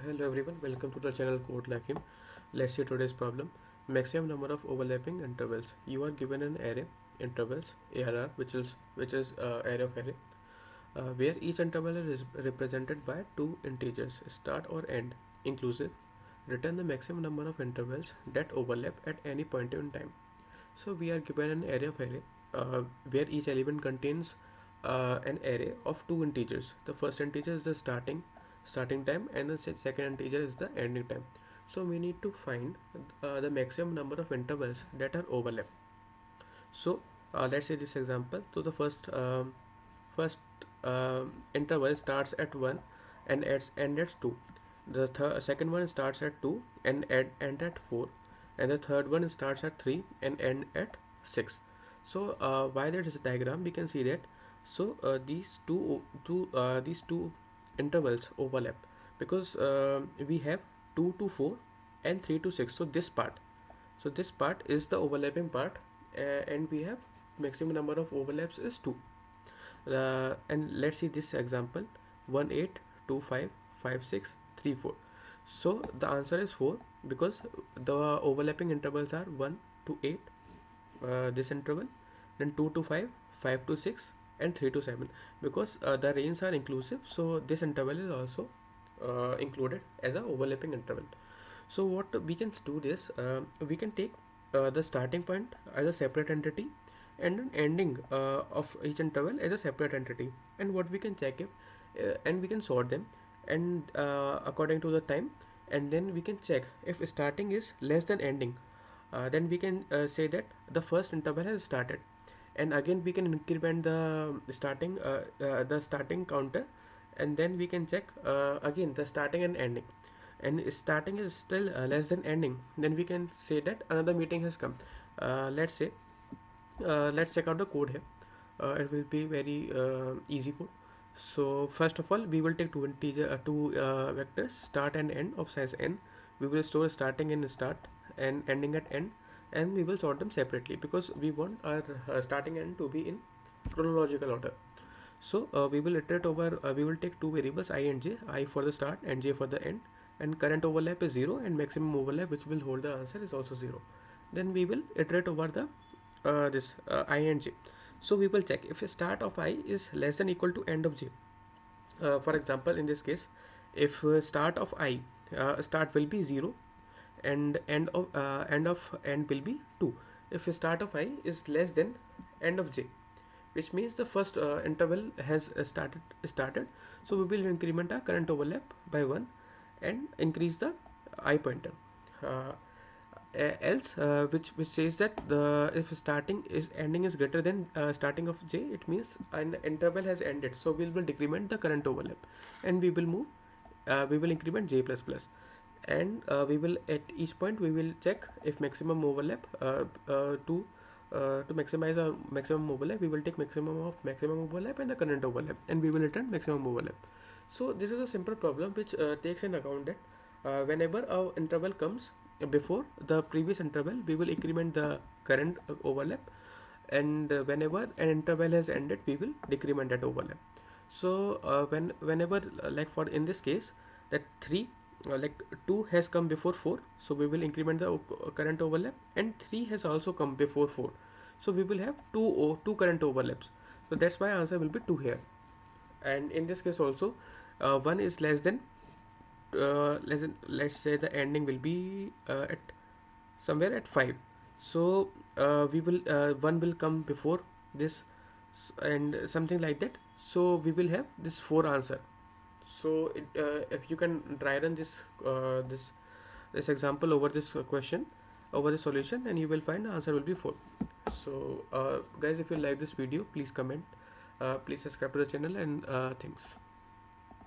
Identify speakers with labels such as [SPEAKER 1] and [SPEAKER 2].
[SPEAKER 1] Hello everyone, welcome to the channel Code Like Him. Let's see today's problem. Maximum number of overlapping intervals. You are given an array intervals ARR, which is array of array, where each interval is represented by two integers, start or end, inclusive. Return the maximum number of intervals that overlap at any point in time. So we are given an array of array, where each element contains an array of two integers. The first integer is the starting time, and the second integer is the ending time. So we need to find the maximum number of intervals that are overlap. So let's say this example. So the first interval starts at 1 and end at 2. The second one starts at 2 and end at 4, and the third one starts at 3 and end at 6. So by this diagram we can see that these two intervals overlap because we have 2 to 4 and 3 to 6. So this part is the overlapping part, and we have maximum number of overlaps is 2. And let's see this example: 1 8 2 5 5 6 3 4. So the answer is 4 because the overlapping intervals are 1 to 8, this interval, then 2 to 5, 5 to 6, and 3 to 7. Because the ranges are inclusive, so this interval is also included as a overlapping interval. So what we can do this, we can take the starting point as a separate entity and an ending of each interval as a separate entity, and what we can check if and we can sort them and according to the time, and then we can check if starting is less than ending. Then we can say that the first interval has started, and again we can increment the starting counter, and then we can check again the starting and ending, and starting is still less than ending, then we can say that another meeting has come. Let's check out the code here. It will be very easy code. So first of all, we will take two vectors, start and end, of size n. We will store starting in start and ending at end, and we will sort them separately because we want our starting and end to be in chronological order. So we will iterate over. We will take two variables I and j, I for the start and j for the end, and current overlap is 0, and maximum overlap, which will hold the answer, is also 0. Then we will iterate over the this I and j. So we will check if start of I is less than equal to end of j. For example, in this case, if start of I, start will be 0, and end will be 2. If start of I is less than end of j, which means the first interval has started, so we will increment our current overlap by 1 and increase the I pointer. Else, which says that the if starting is ending is greater than starting of j, it means an interval has ended, so we will decrement the current overlap, and we will increment j plus plus, and we will at each point we will check if maximum overlap, to maximize our maximum overlap, we will take maximum overlap and the current overlap, and we will return maximum overlap. So this is a simple problem which takes in account that whenever our interval comes before the previous interval, we will increment the current overlap, and whenever an interval has ended, we will decrement that overlap. So whenever, like for in this case, that 3 like 2 has come before 4, so we will increment the current overlap, and 3 has also come before 4, so we will have two current overlaps. So that's why answer will be 2 here. And in this case also, 1 is less than let's say the ending will be at somewhere at 5. So we will 1 will come before this, and something like that, so we will have this 4 answer. So if you can dry run this example over this question, over the solution, and you will find the answer will be 4. So guys, if you like this video, please comment, please subscribe to the channel, and thanks.